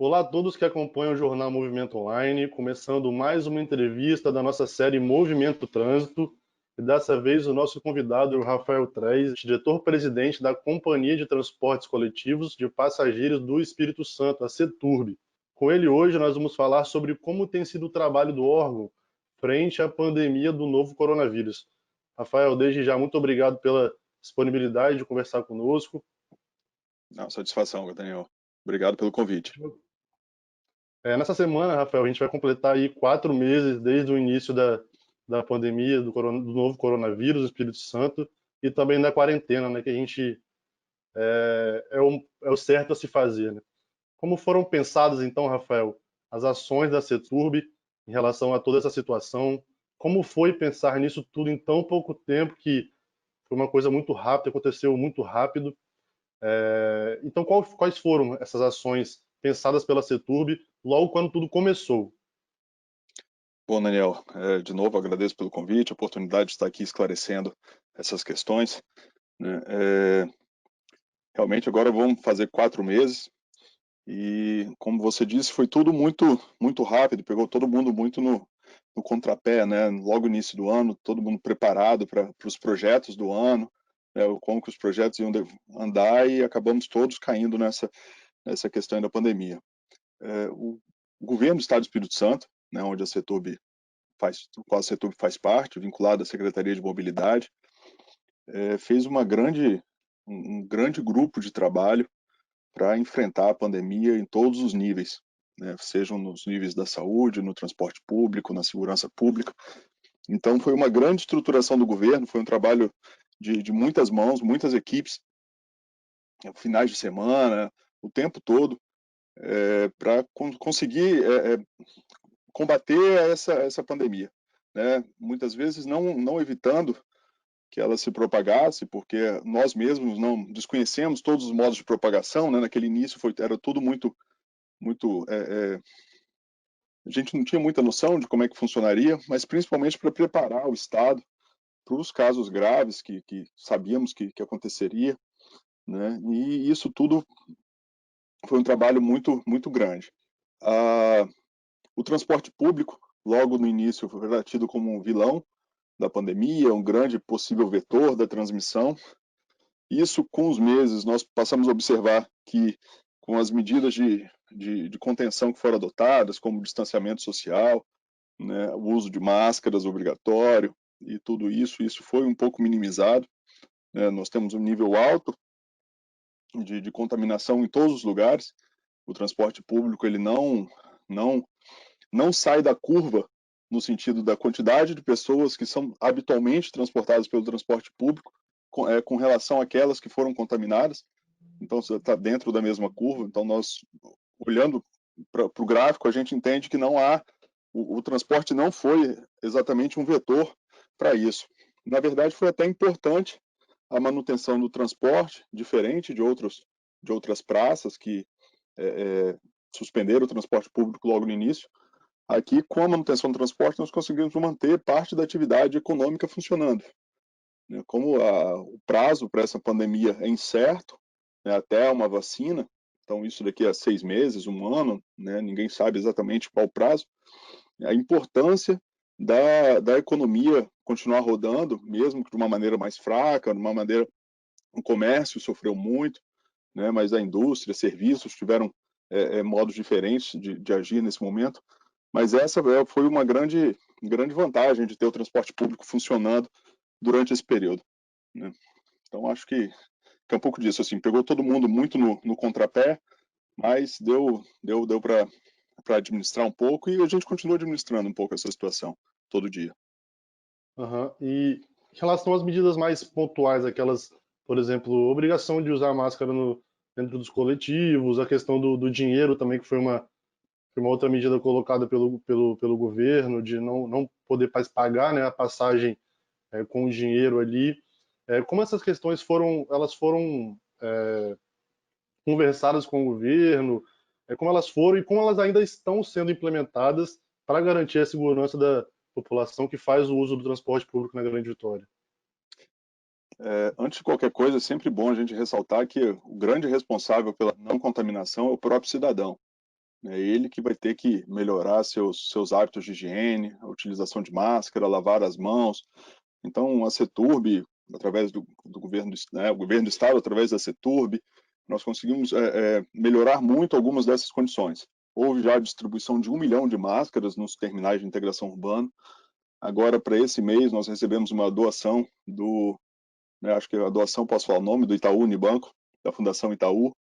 Olá a todos que acompanham o Jornal Movimento Online, começando mais uma entrevista da nossa série Movimento Trânsito. E dessa vez o nosso convidado é o Rafael Tres, diretor-presidente da Companhia de Transportes Coletivos de Passageiros do Espírito Santo, a CETURB. Com ele hoje nós vamos falar sobre como tem sido o trabalho do órgão frente à pandemia do novo coronavírus. Rafael, desde já, muito obrigado pela disponibilidade de conversar conosco. Não, satisfação, Daniel. Obrigado pelo convite. Nessa semana, Rafael, a gente vai completar aí 4 meses desde o início da pandemia do novo coronavírus no Espírito Santo e também da quarentena, né, que a gente é o certo a se fazer, né? Como foram pensadas, então, Rafael, as ações da CETURB em relação a toda essa situação? Como foi pensar nisso tudo em tão pouco tempo, que foi uma coisa muito rápida, aconteceu muito rápido? Então, quais foram essas ações pensadas pela CETURB logo quando tudo começou? Bom, Daniel, de novo agradeço pelo convite, a oportunidade de estar aqui esclarecendo essas questões, né? Realmente agora vamos fazer 4 meses e, como você disse, foi tudo muito rápido, pegou todo mundo muito no contrapé, né? Logo no início do ano, todo mundo preparado para os projetos do ano, né? Como que os projetos iam andar e acabamos todos caindo nessa questão da pandemia. O governo do Estado do Espírito Santo, né, onde a CETURB do qual a CETURB faz parte, vinculado à Secretaria de Mobilidade, fez um grande grupo de trabalho para enfrentar a pandemia em todos os níveis, né, sejam nos níveis da saúde, no transporte público, na segurança pública. Então foi uma grande estruturação do governo, foi um trabalho de muitas mãos, muitas equipes, finais de semana, o tempo todo, para conseguir combater essa pandemia, né? Muitas vezes não evitando que ela se propagasse, porque nós mesmos não desconhecemos todos os modos de propagação, né? Naquele início era tudo muito a gente não tinha muita noção de como é que funcionaria, mas principalmente para preparar o Estado para os casos graves que sabíamos que aconteceria, né? E isso tudo foi um trabalho muito grande. Ah, o transporte público, logo no início, foi tido como um vilão da pandemia, um grande possível vetor da transmissão. Isso, com os meses, nós passamos a observar que, com as medidas de contenção que foram adotadas, como o distanciamento social, né, o uso de máscaras obrigatório e tudo isso, isso foi um pouco minimizado, né? Nós temos um nível alto de contaminação em todos os lugares. O transporte público ele não não sai da curva no sentido da quantidade de pessoas que são habitualmente transportadas pelo transporte público com relação àquelas que foram contaminadas. Então, você está dentro da mesma curva. Então, nós, olhando para o gráfico, a gente entende que não há, o transporte não foi exatamente um vetor para isso. Na verdade, foi até importante a manutenção do transporte, diferente de outras praças que suspenderam o transporte público logo no início. Aqui, com a manutenção do transporte, nós conseguimos manter parte da atividade econômica funcionando, né? Como o prazo para essa pandemia é incerto, né, até uma vacina, então isso daqui a 6 meses, um ano, né, ninguém sabe exatamente qual o prazo, a importância da economia continuar rodando, mesmo que de uma maneira mais fraca, de uma maneira, o comércio sofreu muito, né, mas a indústria, serviços tiveram modos diferentes de agir nesse momento. Mas essa foi uma grande vantagem de ter o transporte público funcionando durante esse período, né? Então acho que é um pouco disso, assim, pegou todo mundo muito no contrapé, mas deu para administrar um pouco e a gente continua administrando um pouco essa situação todo dia. Aham. E em relação às medidas mais pontuais, aquelas, por exemplo, obrigação de usar máscara dentro dos coletivos, a questão do dinheiro também, que foi uma outra medida colocada pelo governo, de não poder mais pagar, né, a passagem com o dinheiro ali. Como essas questões elas foram conversadas com o governo, como elas foram e como elas ainda estão sendo implementadas para garantir a segurança da população que faz o uso do transporte público na Grande Vitória? Antes de qualquer coisa, é sempre bom a gente ressaltar que o grande responsável pela não contaminação é o próprio cidadão, É ele que vai ter que melhorar seus hábitos de higiene, a utilização de máscara, lavar as mãos. Então, a CETURB, através do governo, né, o governo do estado, através da CETURB, nós conseguimos melhorar muito algumas dessas condições. Houve já a distribuição de 1 milhão de máscaras nos terminais de integração urbana. Agora, para esse mês, nós recebemos uma doação acho que a doação, posso falar o nome, do Itaú Unibanco, da Fundação Itaú,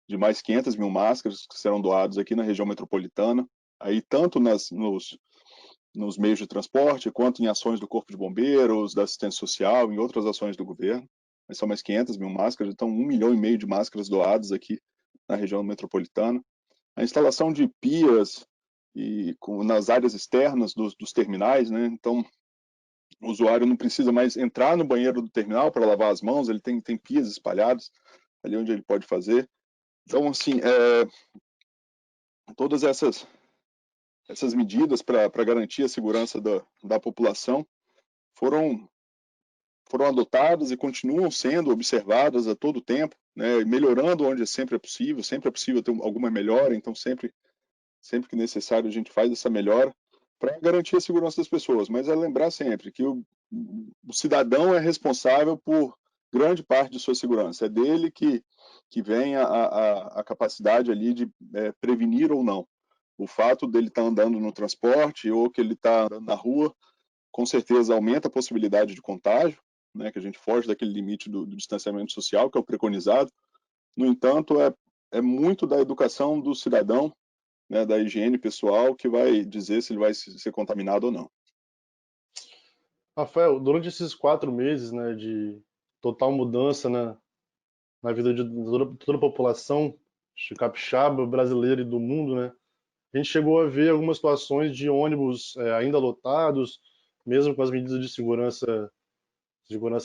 de mais 500 mil máscaras que serão doados aqui na região metropolitana, aí tanto nos meios de transporte, quanto em ações do Corpo de Bombeiros, da assistência social, em outras ações do governo. Mas são mais 500 mil máscaras, então 1,5 milhão de máscaras doadas aqui na região metropolitana. A instalação de pias nas áreas externas dos terminais, né? Então, o usuário não precisa mais entrar no banheiro do terminal para lavar as mãos, ele tem pias espalhadas ali onde ele pode fazer. Então, assim, todas essas medidas para garantir a segurança da população foram adotadas e continuam sendo observadas a todo tempo, né, melhorando onde sempre é possível ter alguma melhora, então sempre que necessário a gente faz essa melhora para garantir a segurança das pessoas, mas é lembrar sempre que o cidadão é responsável por grande parte de sua segurança, é dele que vem a capacidade ali de prevenir ou não. O fato dele estar andando no transporte ou que ele está andando na rua, com certeza aumenta a possibilidade de contágio, né, que a gente foge daquele limite do distanciamento social, que é o preconizado. No entanto, é muito da educação do cidadão, né, da higiene pessoal, que vai dizer se ele vai ser contaminado ou não. Rafael, durante esses 4 meses, né, de total mudança na vida de toda a população de capixaba, brasileira e do mundo, né, a gente chegou a ver algumas situações de ônibus ainda lotados, mesmo com as medidas de segurança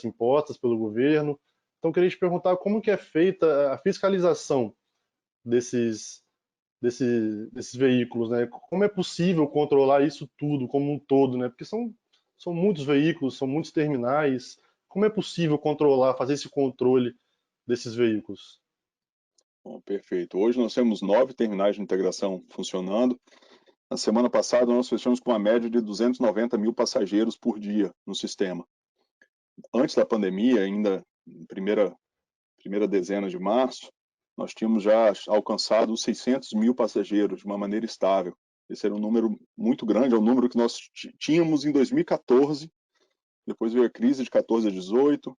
impostas pelo governo. Então, eu queria te perguntar como que é feita a fiscalização desses, desses veículos, né? Como é possível controlar isso tudo como um todo, né? Porque são muitos veículos, são muitos terminais. Como é possível controlar, fazer esse controle desses veículos? Bom, perfeito. Hoje nós temos 9 terminais de integração funcionando. Na semana passada nós fechamos com uma média de 290 mil passageiros por dia no sistema. Antes da pandemia, ainda em primeira dezena de março, nós tínhamos já alcançado os 600 mil passageiros de uma maneira estável. Esse era um número muito grande, é um número que nós tínhamos em 2014, depois veio a crise de 14 a 18,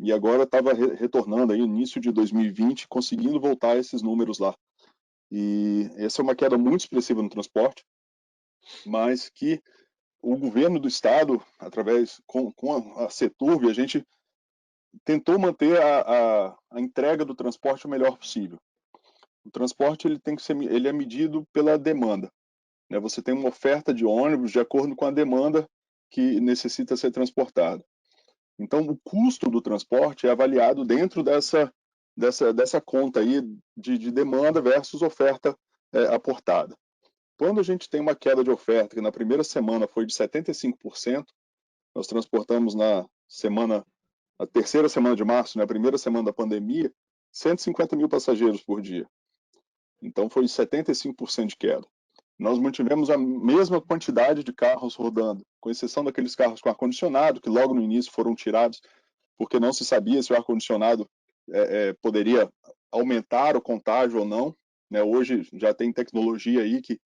e agora estava retornando aí no início de 2020, conseguindo voltar a esses números lá. E essa é uma queda muito expressiva no transporte, mas que o governo do estado, através com a CETURB, a gente tentou manter a entrega do transporte o melhor possível. O transporte ele é medido pela demanda, né? Você tem uma oferta de ônibus de acordo com a demanda que necessita ser transportada. Então, o custo do transporte é avaliado dentro dessa conta aí de demanda versus oferta aportada. Quando a gente tem uma queda de oferta, que na primeira semana foi de 75%, nós transportamos na terceira semana de março, na primeira semana da pandemia, 150 mil passageiros por dia. Então foi 75% de queda. Nós mantivemos a mesma quantidade de carros rodando, com exceção daqueles carros com ar-condicionado, que logo no início foram tirados, porque não se sabia se o ar-condicionado poderia aumentar o contágio ou não. Né? Hoje já tem tecnologia aí que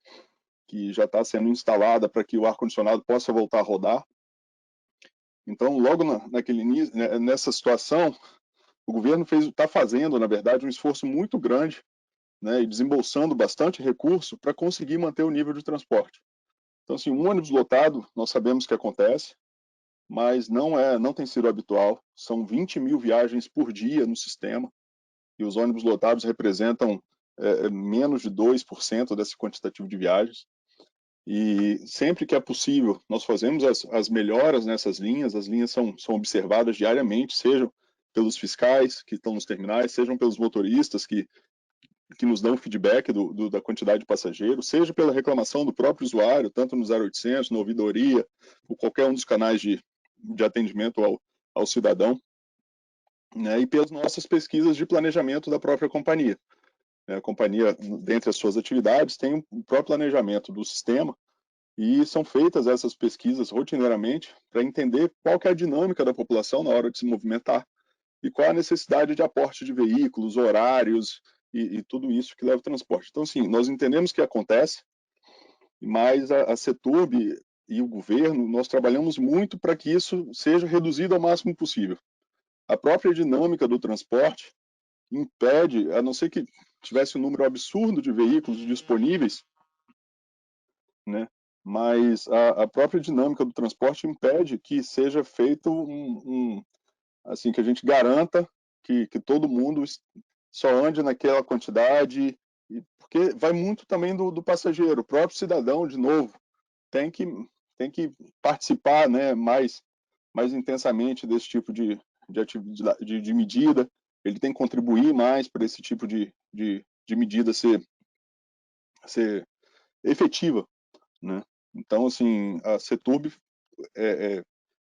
já está sendo instalada para que o ar-condicionado possa voltar a rodar. Então, logo naquele início, nessa situação, o governo está fazendo, na verdade, um esforço muito grande, né, e desembolsando bastante recurso para conseguir manter o nível de transporte. Então, assim, um ônibus lotado, nós sabemos que acontece, mas não tem sido habitual. São 20 mil viagens por dia no sistema, e os ônibus lotados representam menos de 2% desse quantitativo de viagens. E sempre que é possível, nós fazemos as melhoras nessas linhas. As linhas são observadas diariamente, sejam pelos fiscais que estão nos terminais, sejam pelos motoristas que nos dão feedback da quantidade de passageiros, seja pela reclamação do próprio usuário, tanto no 0800, na ouvidoria, ou qualquer um dos canais de atendimento ao cidadão, né, e pelas nossas pesquisas de planejamento da própria companhia. A companhia, dentre as suas atividades, tem o próprio planejamento do sistema e são feitas essas pesquisas rotineiramente para entender qual que é a dinâmica da população na hora de se movimentar e qual a necessidade de aporte de veículos, horários e tudo isso que leva ao transporte. Então, sim, nós entendemos que acontece, mas a Ceturb e o governo, nós trabalhamos muito para que isso seja reduzido ao máximo possível. A própria dinâmica do transporte impede, a não ser que tivesse um número absurdo de veículos disponíveis, né? Mas a própria dinâmica do transporte impede que seja feito assim, que a gente garanta que todo mundo só ande naquela quantidade, porque vai muito também do passageiro, o próprio cidadão, de novo, tem que, tem que participar, né, mais intensamente desse tipo de medida, ele tem que contribuir mais para esse tipo de medida ser efetiva, né? Então, assim, a Ceturb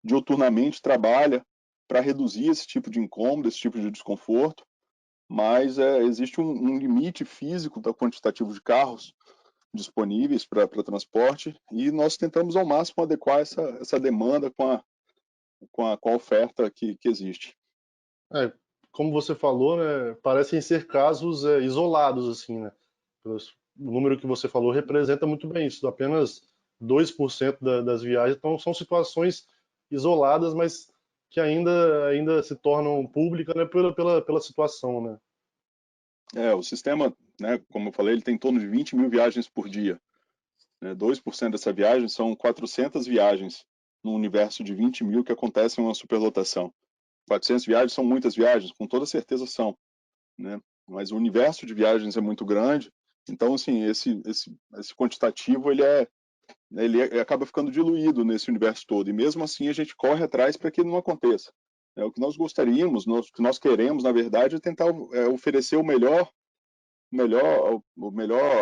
diuturnamente trabalha para reduzir esse tipo de incômodo, esse tipo de desconforto, mas existe um limite físico do quantitativo de carros disponíveis para transporte e nós tentamos ao máximo adequar essa demanda com a oferta que existe. É, como você falou, né, parecem ser casos isolados, assim, né? O número que você falou representa muito bem isso. Apenas 2% das viagens então, são situações isoladas, mas que ainda se tornam públicas, né, pela situação, né? O sistema, né, como eu falei, ele tem em torno de 20 mil viagens por dia. 2% dessa viagem são 400 viagens no universo de 20 mil que acontecem em uma superlotação. 400 viagens são muitas viagens, com toda certeza são, né? Mas o universo de viagens é muito grande, então assim esse quantitativo ele acaba ficando diluído nesse universo todo e mesmo assim a gente corre atrás para que não aconteça. O que nós gostaríamos, o que nós queremos na verdade é tentar oferecer o melhor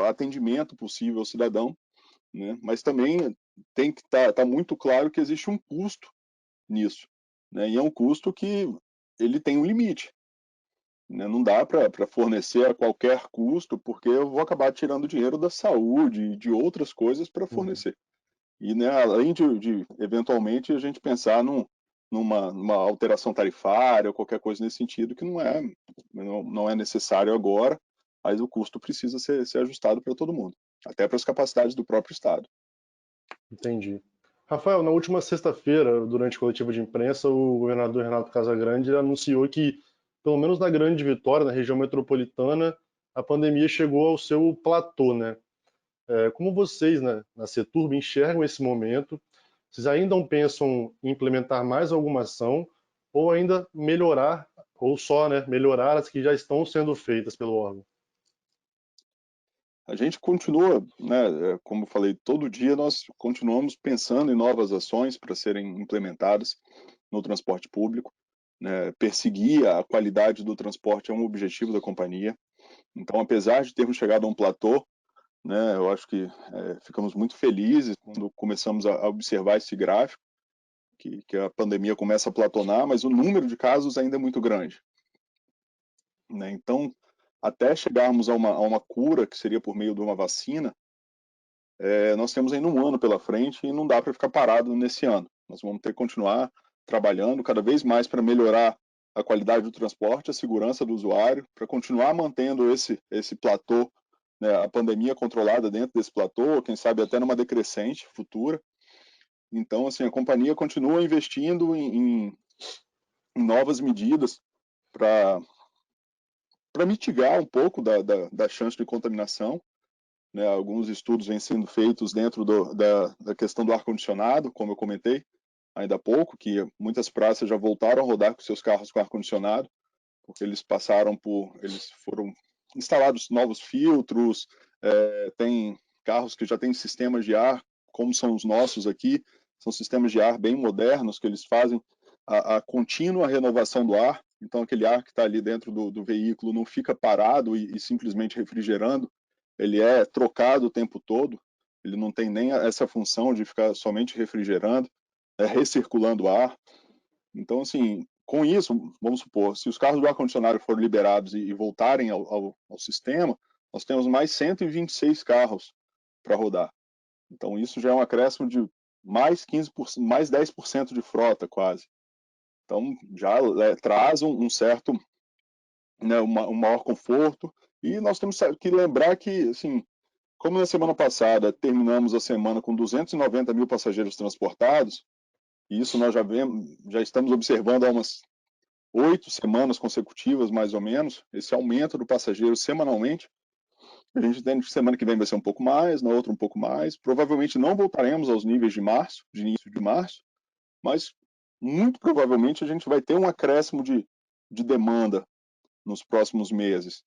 atendimento possível ao cidadão, né? Mas também tem que tá muito claro que existe um custo nisso, né? E é um custo que ele tem um limite, né? Não dá para fornecer a qualquer custo, porque eu vou acabar tirando dinheiro da saúde, de outras coisas para Uhum. fornecer. E, né, além de eventualmente a gente pensar numa alteração tarifária ou qualquer coisa nesse sentido que não é necessário agora, mas o custo precisa ser ajustado para todo mundo, até para as capacidades do próprio Estado. Entendi. Rafael, na última sexta-feira, durante a coletiva de imprensa, o governador Renato Casagrande anunciou que, pelo menos na Grande Vitória, na região metropolitana, a pandemia chegou ao seu platô, né? Como vocês, né, na Ceturb, enxergam esse momento? Vocês ainda não pensam em implementar mais alguma ação ou ainda melhorar, ou só, né, melhorar as que já estão sendo feitas pelo órgão? A gente continua, né, como eu falei, todo dia nós continuamos pensando em novas ações para serem implementadas no transporte público, né? Perseguir a qualidade do transporte é um objetivo da companhia. Então, apesar de termos chegado a um platô, né, eu acho que ficamos muito felizes quando começamos a observar esse gráfico, que a pandemia começa a platonar, mas o número de casos ainda é muito grande, né? Então, até chegarmos a uma cura, que seria por meio de uma vacina, nós temos ainda um ano pela frente e não dá para ficar parado nesse ano. Nós vamos ter que continuar trabalhando cada vez mais para melhorar a qualidade do transporte, a segurança do usuário, para continuar mantendo esse platô, né, a pandemia controlada dentro desse platô, quem sabe até numa decrescente futura. Então, assim, a companhia continua investindo em novas medidas para mitigar um pouco da chance de contaminação, né? Alguns estudos vêm sendo feitos dentro da questão do ar-condicionado, como eu comentei ainda há pouco, que muitas praças já voltaram a rodar com seus carros com ar-condicionado, porque eles foram instalados novos filtros, tem carros que já têm sistemas de ar, como são os nossos aqui, são sistemas de ar bem modernos, que eles fazem a contínua renovação do ar, então aquele ar que está ali dentro do veículo não fica parado e simplesmente refrigerando, ele é trocado o tempo todo, ele não tem nem essa função de ficar somente refrigerando, recirculando o ar. Então, assim, Com isso, vamos supor, se os carros do ar-condicionado forem liberados e voltarem ao sistema, nós temos mais 126 carros para rodar. Então, isso já é um acréscimo de mais 15%, mais 10% de frota, quase. Então, já traz um certo, né, um maior conforto. E nós temos que lembrar que, assim, como na semana passada terminamos a semana com 290 mil passageiros transportados, e isso nós já estamos observando há umas 8 semanas consecutivas, mais ou menos, esse aumento do passageiro semanalmente. A gente entende que semana que vem vai ser um pouco mais, na outra um pouco mais. Provavelmente não voltaremos aos níveis de março, de início de março, mas muito provavelmente a gente vai ter um acréscimo de demanda nos próximos meses.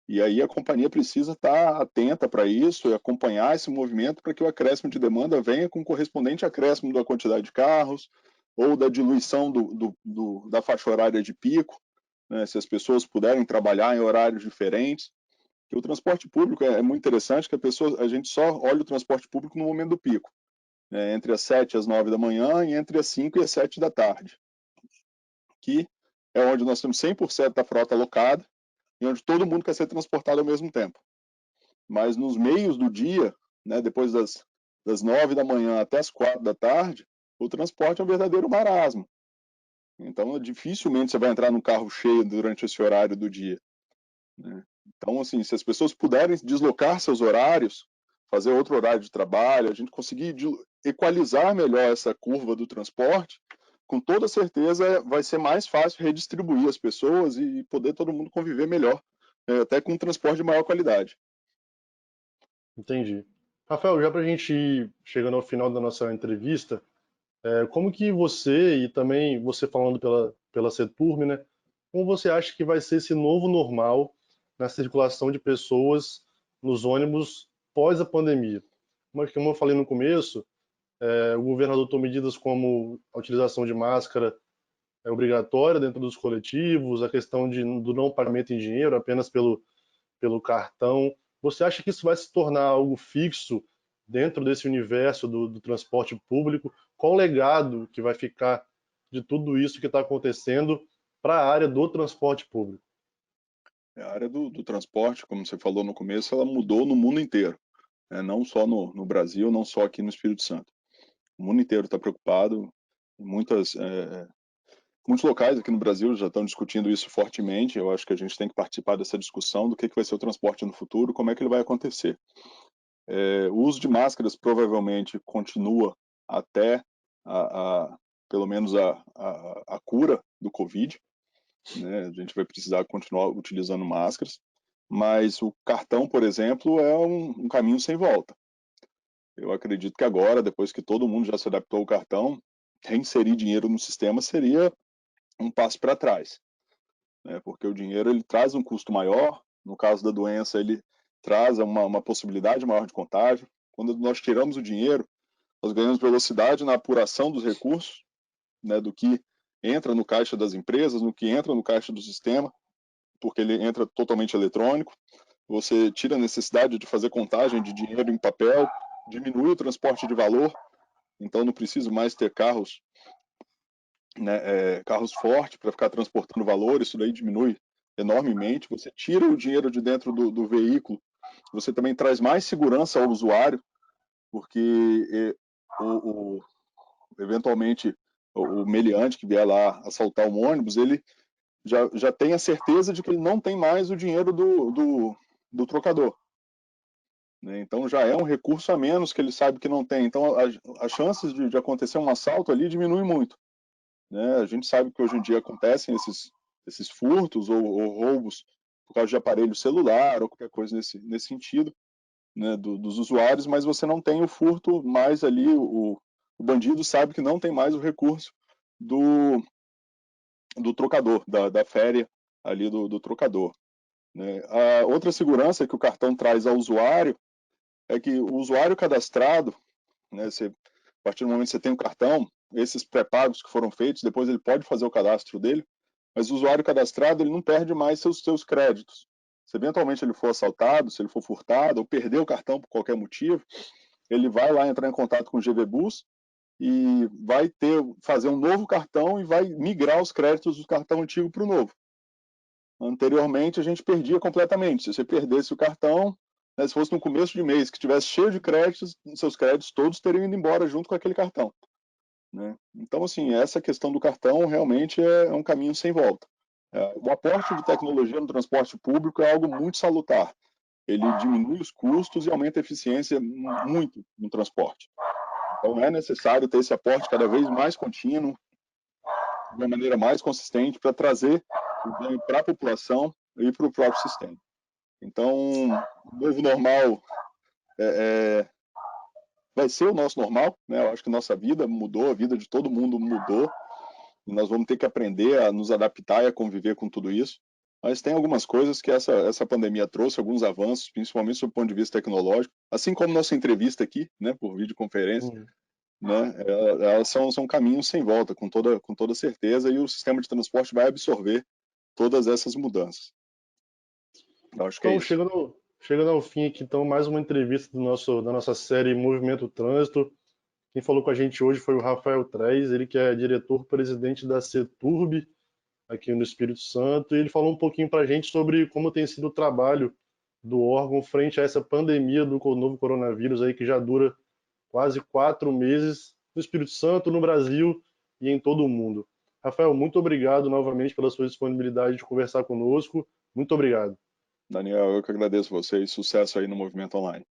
E aí a companhia precisa estar atenta para isso e acompanhar esse movimento para que o acréscimo de demanda venha com correspondente acréscimo da quantidade de carros ou da diluição da faixa horária de pico, né, se as pessoas puderem trabalhar em horários diferentes. Que o transporte público é muito interessante, que a gente só olha o transporte público no momento do pico, né, entre as 7 e as 9 da manhã e entre as 5 e as 7 da tarde, que é onde nós temos 100% da frota alocada e onde todo mundo quer ser transportado ao mesmo tempo. Mas nos meios do dia, né, depois das 9 da manhã até as 4 da tarde, o transporte é um verdadeiro marasmo. Então, dificilmente você vai entrar num carro cheio durante esse horário do dia, né? Então, assim, se as pessoas puderem deslocar seus horários, fazer outro horário de trabalho, a gente conseguir equalizar melhor essa curva do transporte, com toda certeza vai ser mais fácil redistribuir as pessoas e poder todo mundo conviver melhor, né, até com um transporte de maior qualidade. Entendi. Rafael, já para a gente ir chegando ao final da nossa entrevista, como que você, e também você falando pela Seturm, né, como você acha que vai ser esse novo normal na circulação de pessoas nos ônibus pós a pandemia? Mas, como eu falei no começo, o governo adotou medidas como a utilização de máscara obrigatória dentro dos coletivos, a questão do não pagamento em dinheiro, apenas pelo cartão. Você acha que isso vai se tornar algo fixo dentro desse universo do transporte público? Qual o legado que vai ficar de tudo isso que está acontecendo para a área do transporte público? A área do transporte, como você falou no começo, ela mudou no mundo inteiro, né? Não só no Brasil, não só aqui no Espírito Santo. O mundo inteiro está preocupado, muitos locais aqui no Brasil já estão discutindo isso fortemente. Eu acho que a gente tem que participar dessa discussão do que vai ser o transporte no futuro, como é que ele vai acontecer. O uso de máscaras provavelmente continua até pelo menos a cura do Covid, né? A gente vai precisar continuar utilizando máscaras, mas o cartão, por exemplo, é um caminho sem volta. Eu acredito que agora, depois que todo mundo já se adaptou ao cartão, reinserir dinheiro no sistema seria um passo para trás, né? Porque o dinheiro ele traz um custo maior, no caso da doença ele traz uma possibilidade maior de contágio. Quando nós tiramos o dinheiro, nós ganhamos velocidade na apuração dos recursos, né, do que entra no caixa das empresas, no que entra no caixa do sistema, porque ele entra totalmente eletrônico. Você tira a necessidade de fazer contagem de dinheiro em papel, diminui o transporte de valor, então não preciso mais ter carros, né, carros fortes para ficar transportando valor, isso daí diminui enormemente. Você tira o dinheiro de dentro do veículo, você também traz mais segurança ao usuário, porque eventualmente o meliante que vier lá assaltar um ônibus, ele já tem a certeza de que ele não tem mais o dinheiro do trocador, né? Então já é um recurso a menos que ele sabe que não tem. Então as chances de acontecer um assalto ali diminuem muito, né? A gente sabe que hoje em dia acontecem esses furtos ou roubos por causa de aparelho celular ou qualquer coisa nesse sentido, né, dos usuários, mas você não tem o furto mais ali, o bandido sabe que não tem mais o recurso do trocador, da féria ali do trocador, né? A outra segurança que o cartão traz ao usuário é que o usuário cadastrado, né, a partir do momento que você tem o cartão, esses pré-pagos que foram feitos, depois ele pode fazer o cadastro dele, mas o usuário cadastrado ele não perde mais seus créditos. Se eventualmente ele for assaltado, se ele for furtado ou perder o cartão por qualquer motivo, ele vai lá entrar em contato com o GV Bus e vai fazer um novo cartão e vai migrar os créditos do cartão antigo para o novo. Anteriormente, a gente perdia completamente. Se você perdesse o cartão, né, se fosse no começo de mês, que tivesse cheio de créditos, seus créditos todos teriam ido embora junto com aquele cartão. Né? Então, assim, essa questão do cartão realmente é um caminho sem volta. O aporte de tecnologia no transporte público é algo muito salutar. Ele diminui os custos e aumenta a eficiência muito no transporte. Então, é necessário ter esse aporte cada vez mais contínuo, de uma maneira mais consistente, para trazer o ganho para a população e para o próprio sistema. Então, o novo normal vai ser o nosso normal, né? Eu acho que nossa vida mudou, a vida de todo mundo mudou, e nós vamos ter que aprender a nos adaptar e a conviver com tudo isso. Mas tem algumas coisas que essa pandemia trouxe, alguns avanços, principalmente do ponto de vista tecnológico, assim como nossa entrevista aqui, né, por videoconferência, né, elas são caminhos sem volta, com toda certeza, e o sistema de transporte vai absorver todas essas mudanças. Eu acho que é Então, isso. chegando ao fim aqui, então, mais uma entrevista da nossa série Movimento Trânsito. Quem falou com a gente hoje foi o Rafael Trez, ele que é diretor-presidente da CETURB, aqui no Espírito Santo, e ele falou um pouquinho para a gente sobre como tem sido o trabalho do órgão frente a essa pandemia do novo coronavírus aí, que já dura quase 4 meses no Espírito Santo, no Brasil e em todo o mundo. Rafael, muito obrigado novamente pela sua disponibilidade de conversar conosco. Muito obrigado. Daniel, eu que agradeço vocês. Sucesso aí no Movimento Online.